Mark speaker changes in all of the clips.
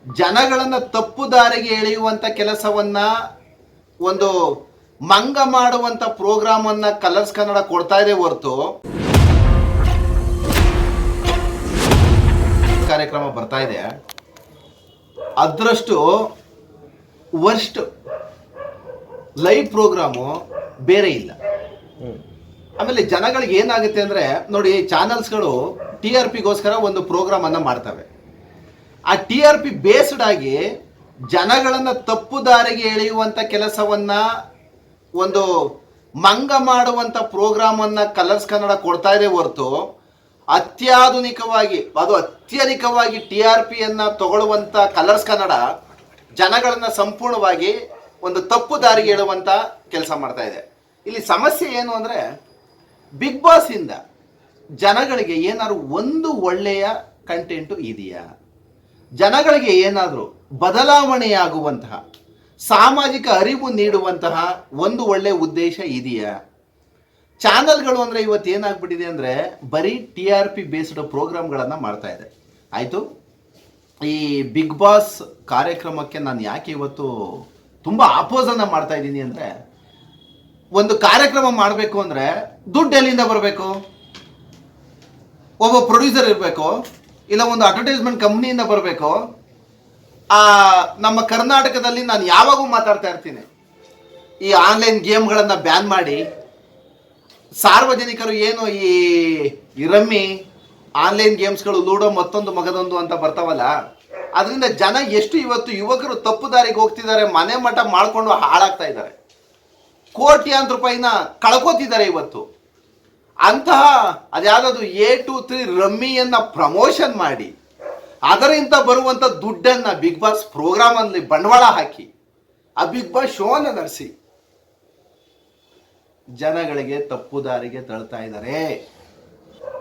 Speaker 1: ಜನಗಳನ್ನ ತಪ್ಪು ದಾರಿಗೆ ಎಳೆಯುವಂತ ಕೆಲಸವನ್ನ ಒಂದು ಮಂಗ ಮಾಡುವಂತ ಪ್ರೋಗ್ರಾಮ್ ಅನ್ನ ಕಲರ್ಸ್ ಕನ್ನಡ ಕೊಡ್ತಾ ಇದೆ ಹೊರತು ಕಾರ್ಯಕ್ರಮ ಬರ್ತಾ ಇದೆ ಅದರಷ್ಟು ವರ್ಸ್ಟ್ ಲೈವ್ ಪ್ರೋಗ್ರಾಮು ಬೇರೆ ಇಲ್ಲ. ಆಮೇಲೆ ಜನಗಳಿಗೆ ಏನಾಗುತ್ತೆ ಅಂದ್ರೆ ನೋಡಿ, ಚಾನಲ್ಸ್ಗಳು TRPಗೋಸ್ಕರ ಒಂದು ಪ್ರೋಗ್ರಾಮ್ ಅನ್ನ ಮಾಡ್ತವೆ. ಆ TRP ಬೇಸ್ಡ್ ಆಗಿ ಜನಗಳನ್ನ ತಪ್ಪು ದಾರಿಗೆ ಎಳೆಯುವಂತ ಕೆಲಸವನ್ನ ಒಂದು ಮಂಗ ಮಾಡುವಂತ ಪ್ರೋಗ್ರಾಮ್ ಅನ್ನ ಕಲರ್ಸ್ ಕನ್ನಡ ಕೊಡ್ತಾ ಇದೆ ಹೊರತು ಅತ್ಯಾಧುನಿಕವಾಗಿ ಅತ್ಯಧಿಕವಾಗಿ TRPಯನ್ನ ತಗೊಳ್ಳುವಂತ ಕಲರ್ಸ್ ಕನ್ನಡ ಜನಗಳನ್ನ ಸಂಪೂರ್ಣವಾಗಿ ಒಂದು ತಪ್ಪು ದಾರಿಗೆ ಎಳುವಂತ ಕೆಲಸ ಮಾಡ್ತಾ ಇದೆ. ಇಲ್ಲಿ ಸಮಸ್ಯೆ ಏನು ಅಂದ್ರೆ, ಬಿಗ್ ಬಾಸ್ ಇಂದ ಜನಗಳಿಗೆ ಏನಾದ್ರು ಒಂದು ಒಳ್ಳೆಯ ಕಂಟೆಂಟು ಇದೆಯಾ, ಜನಗಳಿಗೆ ಏನಾದರೂ ಬದಲಾವಣೆಯಾಗುವಂತಹ ಸಾಮಾಜಿಕ ಅರಿವು ನೀಡುವಂತಹ ಒಂದು ಒಳ್ಳೆಯ ಉದ್ದೇಶ ಇದೆಯಾ? ಚಾನಲ್ಗಳು ಅಂದರೆ ಇವತ್ತು ಏನಾಗ್ಬಿಟ್ಟಿದೆ ಅಂದರೆ ಬರೀ TRP ಬೇಸ್ಡ್ ಪ್ರೋಗ್ರಾಮ್ಗಳನ್ನು ಮಾಡ್ತಾ ಇದೆ. ಆಯಿತು, ಈ ಬಿಗ್ ಬಾಸ್ ಕಾರ್ಯಕ್ರಮಕ್ಕೆ ನಾನು ಯಾಕೆ ಇವತ್ತು ತುಂಬ ಆಪೋಸನ್ನು ಮಾಡ್ತಾ ಇದ್ದೀನಿ ಅಂದರೆ, ಒಂದು ಕಾರ್ಯಕ್ರಮ ಮಾಡಬೇಕು ಅಂದರೆ ದುಡ್ಡು ಎಲ್ಲಿಂದ ಬರಬೇಕು? ಒಬ್ಬ ಪ್ರೊಡ್ಯೂಸರ್ ಇರಬೇಕು, ಇಲ್ಲ ಒಂದು ಅಡ್ವರ್ಟೈಸ್ಮೆಂಟ್ ಕಂಪ್ನಿಯಿಂದ ಬರಬೇಕು. ನಮ್ಮ ಕರ್ನಾಟಕದಲ್ಲಿ ನಾನು ಯಾವಾಗೂ ಮಾತಾಡ್ತಾ ಇರ್ತೀನಿ, ಈ ಆನ್ಲೈನ್ ಗೇಮ್ಗಳನ್ನು ಬ್ಯಾನ್ ಮಾಡಿ ಸಾರ್ವಜನಿಕರು ಏನು ಈ ರಮ್ಮಿ ಆನ್ಲೈನ್ ಗೇಮ್ಸ್ಗಳು ಲೂಡೋ ಮತ್ತೊಂದು ಮಗದೊಂದು ಅಂತ ಬರ್ತಾವಲ್ಲ, ಅದರಿಂದ ಜನ ಎಷ್ಟು ಇವತ್ತು ಯುವಕರು ತಪ್ಪು ದಾರಿಗೆ ಹೋಗ್ತಿದ್ದಾರೆ, ಮನೆ ಮಠ ಮಾಡಿಕೊಂಡು ಹಾಳಾಗ್ತಾ ಇದ್ದಾರೆ, ಕೋಟ್ಯಾಂತರ ರೂಪಾಯಿನ ಕಳ್ಕೋತಿದ್ದಾರೆ ಇವತ್ತು. ಅಂತಹ ಅದ್ಯಾವುದು A23 ರಮ್ಮಿಯನ್ನ ಪ್ರಮೋಷನ್ ಮಾಡಿ ಅದರಿಂದ ಬರುವಂತ ದುಡ್ಡನ್ನ ಬಿಗ್ ಬಾಸ್ ಪ್ರೋಗ್ರಾಮ್ ಅಲ್ಲಿ ಬಂಡವಾಳ ಹಾಕಿ ಆ ಬಿಗ್ ಬಾಸ್ ಶೋನ ನಡೆಸಿ ಜನಗಳಿಗೆ ತಪ್ಪು ದಾರಿಗೆ ತಳ್ತಾ ಇದ್ದಾರೆ.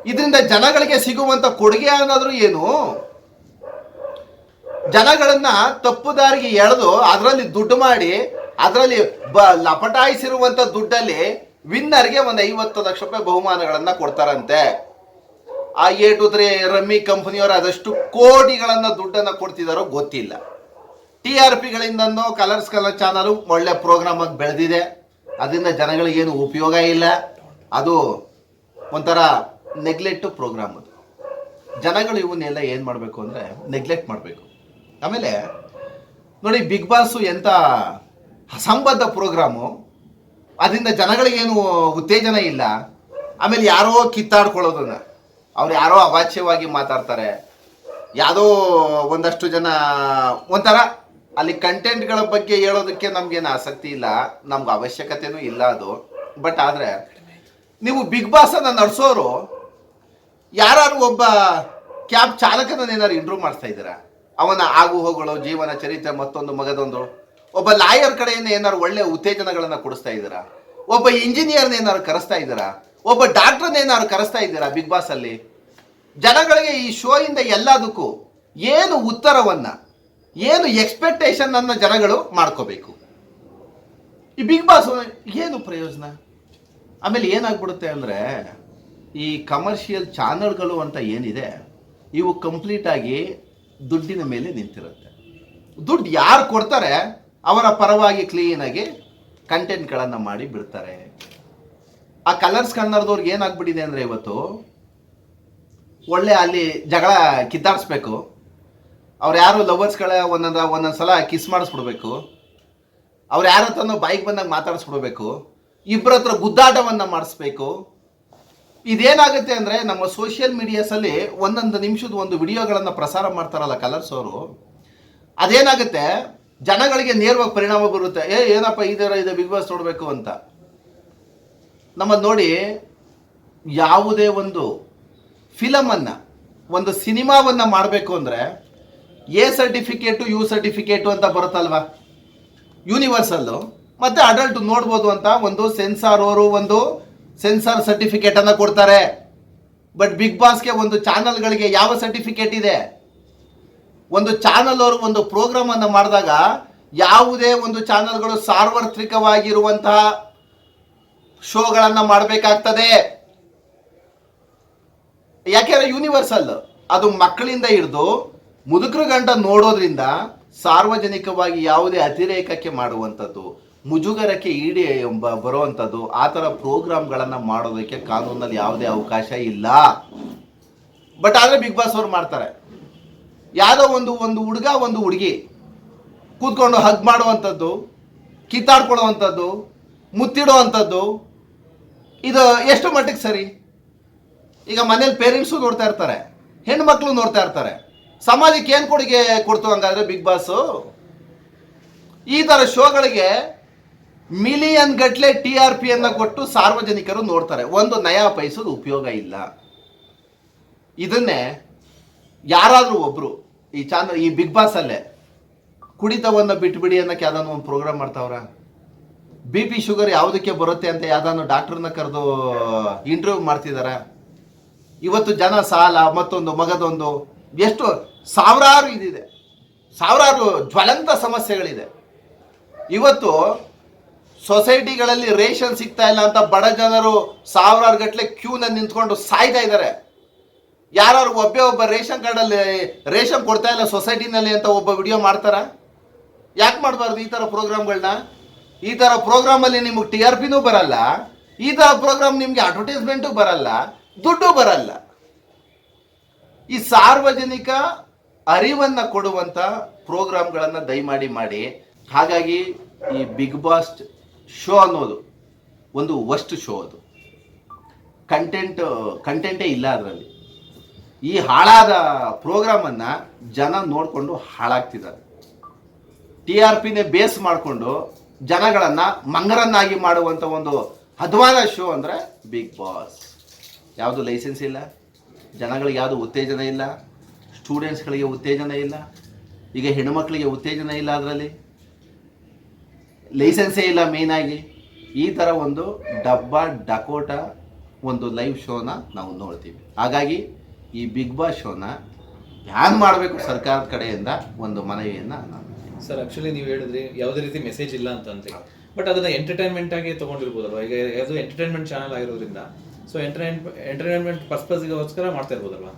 Speaker 1: ಇದರಿಂದ ಜನಗಳಿಗೆ ಸಿಗುವಂತ ಕೊಡುಗೆ ಅನ್ನೋದ್ರು ಏನು? ಜನಗಳನ್ನ ತಪ್ಪು ದಾರಿಗೆ ಎಳೆದು ಅದರಲ್ಲಿ ದುಡ್ಡು ಮಾಡಿ ಅದರಲ್ಲಿ ಲಪಟಾಯಿಸಿರುವಂತ ದುಡ್ಡಲ್ಲಿ ವಿನ್ನರ್ಗೆ ಒಂದು 50 ಲಕ್ಷ ರೂಪಾಯಿ ಬಹುಮಾನಗಳನ್ನ ಕೊಡ್ತಾರಂತೆ. ಆ A23 ರಮ್ಮಿ ಕಂಪನಿಯವರು ಅದಷ್ಟು ಕೋಟಿಗಳನ್ನ ದುಡ್ಡನ್ನ ಕೊಡ್ತಿದಾರೋ ಗೊತ್ತಿಲ್ಲ. TRPಗಳಿಂದನೋ ಕಲರ್ಸ್ ಕಲರ್ ಚಾನಲ್ ಒಳ್ಳೆ ಪ್ರೋಗ್ರಾಮ್ ಆಗಿ ಬೆಳೆದಿದೆ, ಅದರಿಂದ ಜನಗಳಿಗೇನು ಉಪಯೋಗ ಇಲ್ಲ, ಅದು ಒಂಥರ ನೆಗ್ಲೆಕ್ಟ್ ಪ್ರೋಗ್ರಾಮ್. ಅದು ಜನಗಳು ಇವನ್ನೆಲ್ಲ ಏನು ಮಾಡಬೇಕು ಅಂದರೆ ನೆಗ್ಲೆಕ್ಟ್ ಮಾಡಬೇಕು. ಆಮೇಲೆ ನೋಡಿ, ಬಿಗ್ ಬಾಸು ಎಂಥ ಅಸಂಬದ್ಧ ಪ್ರೋಗ್ರಾಮು, ಅದರಿಂದ ಜನಗಳಿಗೇನು ಉತ್ತೇಜನ ಇಲ್ಲ. ಆಮೇಲೆ ಯಾರೋ ಕಿತ್ತಾಡ್ಕೊಳ್ಳೋದನ್ನ ಅವ್ರು ಯಾರೋ ಅವಾಚ್ಯವಾಗಿ ಮಾತಾಡ್ತಾರೆ, ಯಾವುದೋ ಒಂದಷ್ಟು ಜನ ಒಂಥರ ಅಲ್ಲಿ ಕಂಟೆಂಟ್ಗಳ ಬಗ್ಗೆ ಹೇಳೋದಕ್ಕೆ ನಮಗೇನು ಆಸಕ್ತಿ ಇಲ್ಲ, ನಮ್ಗೆ ಅವಶ್ಯಕತೆನೂ ಇಲ್ಲ ಅದು. ಬಟ್ ಆದರೆ ನೀವು ಬಿಗ್ ಬಾಸನ್ನು ನಡೆಸೋರು ಯಾರು ಒಬ್ಬ ಕ್ಯಾಬ್ ಚಾಲಕನ ಏನಾದ್ರು ಇಂಟ್ರೂವ್ ಮಾಡಿಸ್ತಾ ಇದ್ದೀರಾ? ಅವನ ಆಗು ಹೋಗಳು, ಜೀವನ ಚರಿತ್ರೆ, ಮತ್ತೊಂದು ಮಗದೊಂದು. ಒಬ್ಬ ಲಾಯರ್ ಕಡೆಯಿಂದ ಏನಾದ್ರು ಒಳ್ಳೆ ಉತ್ತೇಜನಗಳನ್ನು ಕೊಡಿಸ್ತಾ ಇದ್ದೀರಾ? ಒಬ್ಬ ಇಂಜಿನಿಯರ್ನ ಏನಾದ್ರು ಕರೆಸ್ತಾ ಇದ್ದೀರಾ? ಒಬ್ಬ ಡಾಕ್ಟರ್ನ ಏನಾದ್ರು ಕರೆಸ್ತಾ ಇದ್ದೀರಾ ಬಿಗ್ ಬಾಸ್ ಅಲ್ಲಿ? ಜನಗಳಿಗೆ ಈ ಶೋ ಇಂದ ಎಲ್ಲದಕ್ಕೂ ಏನು ಉತ್ತರವನ್ನ, ಏನು ಎಕ್ಸ್ಪೆಕ್ಟೇಷನ್ ಅನ್ನ ಜನಗಳು ಮಾಡ್ಕೋಬೇಕು. ಈ ಬಿಗ್ ಬಾಸ್ ಏನು ಪ್ರಯೋಜನ? ಆಮೇಲೆ ಏನಾಗ್ಬಿಡುತ್ತೆ ಅಂದ್ರೆ, ಈ ಕಮರ್ಷಿಯಲ್ ಚಾನಲ್ಗಳು ಅಂತ ಏನಿದೆ ಇವು ಕಂಪ್ಲೀಟ್ ಆಗಿ ದುಡ್ಡಿನ ಮೇಲೆ ನಿಂತಿರುತ್ತೆ. ದುಡ್ಡು ಯಾರು ಕೊಡ್ತಾರೆ ಅವರ ಪರವಾಗಿ ಕ್ಲೀನಾಗಿ ಕಂಟೆಂಟ್ಗಳನ್ನು ಮಾಡಿ ಬಿಡ್ತಾರೆ. ಆ ಕಲರ್ಸ್ ಕನ್ನಡದವ್ರಿಗೆ ಏನಾಗ್ಬಿಟ್ಟಿದೆ ಅಂದರೆ ಇವತ್ತು ಒಳ್ಳೆ ಅಲ್ಲಿ ಜಗಳ ಕಿತ್ತಾಡಿಸ್ಬೇಕು, ಅವ್ರು ಯಾರು ಲವರ್ಸ್ಗಳ ಒಂದೊಂದು ಸಲ ಕಿಸ್ ಮಾಡಿಸ್ಬಿಡ್ಬೇಕು, ಅವ್ರು ಯಾರ ಹತ್ರನೋ ಬೈಕ್ ಬಂದಾಗ ಮಾತಾಡಿಸ್ಬಿಡ್ಬೇಕು, ಇಬ್ಬರ ಹತ್ರ ಗುದ್ದಾಟವನ್ನು ಮಾಡಿಸ್ಬೇಕು. ಇದೇನಾಗುತ್ತೆ ಅಂದರೆ, ನಮ್ಮ ಸೋಷಿಯಲ್ ಮೀಡಿಯಾಸಲ್ಲಿ ಒಂದೊಂದು ನಿಮಿಷದ ಒಂದು ವಿಡಿಯೋಗಳನ್ನು ಪ್ರಸಾರ ಮಾಡ್ತಾರಲ್ಲ ಕಲರ್ಸ್ ಅವರು, ಅದೇನಾಗುತ್ತೆ ಜನಗಳಿಗೆ ನೇರವಾಗಿ ಪರಿಣಾಮ ಬರುತ್ತೆ. ಏನಪ್ಪ ಇದೆ ಬಿಗ್ ಬಾಸ್ ನೋಡಬೇಕು ಅಂತ. ನಮ್ಮದು ನೋಡಿ, ಯಾವುದೇ ಒಂದು ಫಿಲಮನ್ನು, ಒಂದು ಸಿನಿಮಾವನ್ನು ಮಾಡಬೇಕು ಅಂದರೆ A ಸರ್ಟಿಫಿಕೇಟು U ಸರ್ಟಿಫಿಕೇಟು ಅಂತ ಬರುತ್ತಲ್ವಾ, ಯೂನಿವರ್ಸಲ್ಲು ಮತ್ತು ಅಡಲ್ಟ್ ನೋಡ್ಬೋದು ಅಂತ ಒಂದು ಸೆನ್ಸಾರ್ ಅವರು ಒಂದು ಸೆನ್ಸಾರ್ ಸರ್ಟಿಫಿಕೇಟನ್ನು ಕೊಡ್ತಾರೆ. ಬಟ್ ಬಿಗ್ ಬಾಸ್ಗೆ ಒಂದು ಚಾನಲ್ಗಳಿಗೆ ಯಾವ ಸರ್ಟಿಫಿಕೇಟ್ ಇದೆ? ಒಂದು ಚಾನಲ್ ಅವರು ಒಂದು ಪ್ರೋಗ್ರಾಮ್ ಅನ್ನು ಮಾಡಿದಾಗ ಯಾವುದೇ ಒಂದು ಚಾನಲ್ಗಳು ಸಾರ್ವತ್ರಿಕವಾಗಿರುವಂತಹ ಶೋಗಳನ್ನು ಮಾಡಬೇಕಾಗ್ತದೆ. ಯಾಕೆಂದ್ರೆ ಯೂನಿವರ್ಸಲ್ ಅದು ಮಕ್ಕಳಿಂದ ಹಿಡಿದು ಮುದುಕರ ಗಂಟ ನೋಡೋದ್ರಿಂದ ಸಾರ್ವಜನಿಕವಾಗಿ ಯಾವುದೇ ಅತಿರೇಕಕ್ಕೆ ಮಾಡುವಂಥದ್ದು, ಮುಜುಗರಕ್ಕೆ ಬರುವಂಥದ್ದು, ಆ ಥರ ಪ್ರೋಗ್ರಾಮ್ಗಳನ್ನು ಮಾಡೋದಕ್ಕೆ ಕಾನೂನಲ್ಲಿ ಯಾವುದೇ ಅವಕಾಶ ಇಲ್ಲ. ಬಟ್ ಆದರೆ ಬಿಗ್ ಬಾಸ್ ಅವ್ರು ಮಾಡ್ತಾರೆ. ಯಾವುದೋ ಒಂದು ಹುಡುಗ ಒಂದು ಹುಡುಗಿ ಕೂತ್ಕೊಂಡು ಹಗ್ ಮಾಡುವಂಥದ್ದು, ಕಿತ್ತಾಡ್ಕೊಳ್ಳುವಂಥದ್ದು, ಮುತ್ತಿಡುವಂಥದ್ದು, ಇದು ಎಷ್ಟು ಮಟ್ಟಿಗೆ ಸರಿ? ಈಗ ಮನೇಲಿ ಪೇರೆಂಟ್ಸು ನೋಡ್ತಾ ಇರ್ತಾರೆ, ಹೆಣ್ಮಕ್ಳು ನೋಡ್ತಾ ಇರ್ತಾರೆ. ಸಮಾಜಕ್ಕೆ ಏನು ಕೊಡುಗೆ ಕೊಡ್ತು ಹಂಗಾದ್ರೆ ಬಿಗ್ ಬಾಸು? ಈ ಥರ ಶೋಗಳಿಗೆ ಮಿಲಿಯನ್ ಗಟ್ಟಲೆ TRP ಕೊಟ್ಟು ಸಾರ್ವಜನಿಕರು ನೋಡ್ತಾರೆ. ಒಂದು ನಯಾ ಪೈಸದ ಉಪಯೋಗ ಇಲ್ಲ. ಇದನ್ನೇ ಯಾರಾದರೂ ಒಬ್ರು ಈ ಬಿಗ್ ಬಾಸ್ ಅಲ್ಲೇ ಕುಡಿತವನ್ನು ಬಿಟ್ಬಿಡಿ ಅನ್ನಕ್ಕೆ ಯಾವ್ದಾನು ಒಂದು ಪ್ರೋಗ್ರಾಮ್ ಮಾಡ್ತಾವ್ರ? BP ಶುಗರ್ ಯಾವುದಕ್ಕೆ ಬರುತ್ತೆ ಅಂತ ಯಾವ್ದಾನು ಡಾಕ್ಟರ್ನ ಕರೆದು ಇಂಟರ್ವ್ಯೂ ಮಾಡ್ತಿದಾರ? ಇವತ್ತು ಜನ ಸಾಲ, ಮತ್ತೊಂದು ಮಗದೊಂದು, ಎಷ್ಟು ಸಾವಿರಾರು ಇದಿದೆ, ಸಾವಿರಾರು ಜ್ವಲಂತ ಸಮಸ್ಯೆಗಳಿದೆ. ಇವತ್ತು ಸೊಸೈಟಿಗಳಲ್ಲಿ ರೇಷನ್ ಸಿಗ್ತಾ ಇಲ್ಲ ಅಂತ ಬಡ ಜನರು ಸಾವಿರಾರು ಗಟ್ಟಲೆ ಕ್ಯೂನಲ್ಲಿ ನಿಂತ್ಕೊಂಡು ಸಾಯ್ತಾ ಇದ್ದಾರೆ. ಯಾರು ಒಬ್ಬ ರೇಷನ್ ಕಾರ್ಡಲ್ಲಿ ರೇಷನ್ ಕೊಡ್ತಾ ಇಲ್ಲ ಸೊಸೈಟಿನಲ್ಲಿ ಅಂತ ಒಬ್ಬ ವಿಡಿಯೋ ಮಾಡ್ತಾರ? ಯಾಕೆ ಮಾಡಬಾರ್ದು ಈ ಥರ ಪ್ರೋಗ್ರಾಮ್ಗಳನ್ನ? ಈ ಥರ ಪ್ರೋಗ್ರಾಮಲ್ಲಿ ನಿಮಗೆ TRPನೂ ಬರಲ್ಲ, ಈ ಥರ ಪ್ರೋಗ್ರಾಮ್ ನಿಮಗೆ ಅಡ್ವರ್ಟೈಸ್ಮೆಂಟು ಬರಲ್ಲ, ದುಡ್ಡು ಬರಲ್ಲ. ಈ ಸಾರ್ವಜನಿಕ ಅರಿವನ್ನು ಕೊಡುವಂಥ ಪ್ರೋಗ್ರಾಮ್ಗಳನ್ನು ದಯಮಾಡಿ ಮಾಡಿ. ಹಾಗಾಗಿ ಈ ಬಿಗ್ ಬಾಸ್ ಶೋ ಅನ್ನೋದು ಒಂದು ವರ್ಸ್ಟ್ ಶೋ. ಅದು ಕಂಟೆಂಟೇ ಇಲ್ಲ ಅದರಲ್ಲಿ. ಈ ಹಾಳಾದ ಪ್ರೋಗ್ರಾಮನ್ನು ಜನ ನೋಡಿಕೊಂಡು ಹಾಳಾಗ್ತಿದ್ದಾರೆ. TRPನೇ ಬೇಸ್ ಮಾಡಿಕೊಂಡು ಜನಗಳನ್ನು ಮಂಗರನ್ನಾಗಿ ಮಾಡುವಂಥ ಒಂದು ಅಧ್ವಾನ ಶೋ ಅಂದರೆ ಬಿಗ್ ಬಾಸ್. ಯಾವುದು ಲೈಸೆನ್ಸ್ ಇಲ್ಲ, ಜನಗಳಿಗೆ ಯಾವುದು ಉತ್ತೇಜನ ಇಲ್ಲ, ಸ್ಟೂಡೆಂಟ್ಸ್ಗಳಿಗೆ ಉತ್ತೇಜನ ಇಲ್ಲ, ಈಗ ಹೆಣ್ಣುಮಕ್ಕಳಿಗೆ ಉತ್ತೇಜನ ಇಲ್ಲ, ಅದರಲ್ಲಿ ಲೈಸೆನ್ಸೇ ಇಲ್ಲ. ಮೇಯ್ನಾಗಿ ಈ ಥರ ಒಂದು ಡಕೋಟ ಒಂದು ಲೈವ್ ಶೋನ ನಾವು ನೋಡ್ತೀವಿ. ಹಾಗಾಗಿ ಈ ಬಿಗ್ ಬಾಸ್ ಶೋನ ಬ್ಯಾನ್ ಮಾಡಬೇಕು ಸರ್ಕಾರದ ಕಡೆಯಿಂದ ಒಂದು ಮನವಿಯನ್ನು ನಾನು.
Speaker 2: ಸರ್, ಆ್ಯಕ್ಚುಲಿ ನೀವು ಹೇಳಿದ್ರಿ ಯಾವುದೇ ರೀತಿ ಮೆಸೇಜ್ ಇಲ್ಲ ಅಂತ, ಬಟ್ ಅದನ್ನು ಎಂಟರ್ಟೈನ್ಮೆಂಟ್ ಆಗಿ ತೊಗೊಂಡಿರ್ಬೋದಲ್ವ? ಈಗ ಯಾವುದು ಎಂಟರ್ಟೈನ್ಮೆಂಟ್ ಚಾನಲ್ ಆಗಿರೋದ್ರಿಂದ ಸೊ ಎಂಟರ್ಟೈನ್ಮೆಂಟ್ ಪರ್ಪಸ್ಗೋಸ್ಕರ ಮಾಡ್ತಾ ಇರ್ಬೋದಲ್ವಾ?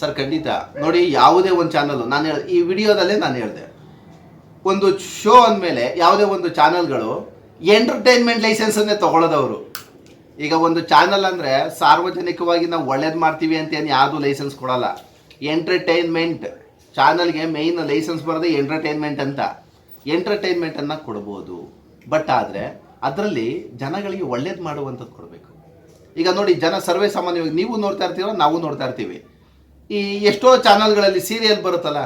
Speaker 1: ಸರ್ ಖಂಡಿತ. ನೋಡಿ, ಯಾವುದೇ ಒಂದು ಚಾನಲ್, ಈ ವಿಡಿಯೋದಲ್ಲೇ ನಾನು ಹೇಳಿದೆ, ಒಂದು ಶೋ ಅಂದಮೇಲೆ ಯಾವುದೇ ಒಂದು ಚಾನಲ್ಗಳು ಎಂಟರ್ಟೈನ್ಮೆಂಟ್ ಲೈಸೆನ್ಸನ್ನೇ ತೊಗೊಳ್ಳೋದವರು. ಈಗ ಒಂದು ಚಾನಲ್ ಅಂದರೆ ಸಾರ್ವಜನಿಕವಾಗಿ ನಾವು ಒಳ್ಳೇದು ಮಾಡ್ತೀವಿ ಅಂತೇನು ಯಾವುದು ಲೈಸೆನ್ಸ್ ಕೊಡಲ್ಲ. ಎಂಟರ್ಟೈನ್ಮೆಂಟ್ ಚಾನಲ್ಗೆ ಮೇಯ್ನ್ ಲೈಸೆನ್ಸ್ ಬರೋದೇ ಎಂಟರ್ಟೈನ್ಮೆಂಟ್ ಅಂತ. ಎಂಟರ್ಟೈನ್ಮೆಂಟನ್ನು ಕೊಡ್ಬೋದು, ಬಟ್ ಆದರೆ ಅದರಲ್ಲಿ ಜನಗಳಿಗೆ ಒಳ್ಳೇದು ಮಾಡುವಂಥದ್ದು ಕೊಡಬೇಕು. ಈಗ ನೋಡಿ, ಜನ ಸರ್ವೇ ಸಾಮಾನ್ಯವಾಗಿ ನೀವು ನೋಡ್ತಾ ಇರ್ತೀರೋ, ನಾವು ನೋಡ್ತಾ ಇರ್ತೀವಿ. ಈ ಎಷ್ಟೋ ಚಾನಲ್ಗಳಲ್ಲಿ ಸೀರಿಯಲ್ ಬರುತ್ತಲ್ಲ,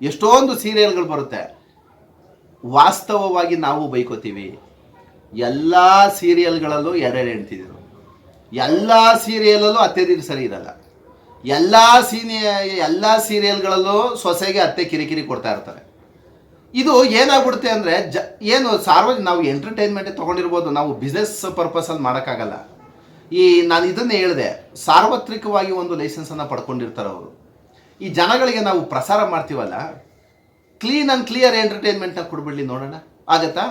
Speaker 1: ಎಷ್ಟೊಂದು ಸೀರಿಯಲ್ಗಳು ಬರುತ್ತೆ. ವಾಸ್ತವವಾಗಿ ನಾವು ಬೈಕೋತೀವಿ, ಎಲ್ಲ ಸೀರಿಯಲ್ಗಳಲ್ಲೂ ಎರಡೆರಡು ಹೆಣ್ತಿದ್ರು, ಎಲ್ಲ ಸೀರಿಯಲಲ್ಲೂ ಅತ್ತೆದಿರು ಸರಿ ಇರಲ್ಲ, ಎಲ್ಲ ಸೀರಿಯಲ್ಗಳಲ್ಲೂ ಸೊಸೆಗೆ ಅತ್ತೆ ಕಿರಿಕಿರಿ ಕೊಡ್ತಾ ಇರ್ತಾರೆ. ಇದು ಏನಾಗ್ಬಿಡುತ್ತೆ ಅಂದರೆ ಏನು ನಾವು ಎಂಟರ್ಟೈನ್ಮೆಂಟ್ ತೊಗೊಂಡಿರ್ಬೋದು, ನಾವು ಬಿಸ್ನೆಸ್ ಪರ್ಪಸಲ್ಲಿ ಮಾಡೋಕ್ಕಾಗಲ್ಲ. ನಾನು ಇದನ್ನೇ ಹೇಳಿದೆ, ಸಾರ್ವತ್ರಿಕವಾಗಿ ಒಂದು ಲೈಸೆನ್ಸನ್ನು ಪಡ್ಕೊಂಡಿರ್ತಾರೆ ಅವರು. ಈ ಜನಗಳಿಗೆ ನಾವು ಪ್ರಸಾರ ಮಾಡ್ತೀವಲ್ಲ, ಕ್ಲೀನ್ ಆ್ಯಂಡ್ ಕ್ಲಿಯರ್ ಎಂಟರ್ಟೈನ್ಮೆಂಟ್ನ ಕೊಡ್ಬಿಡ್ಲಿ ನೋಡೋಣ, ಆಗತ್ತಾ?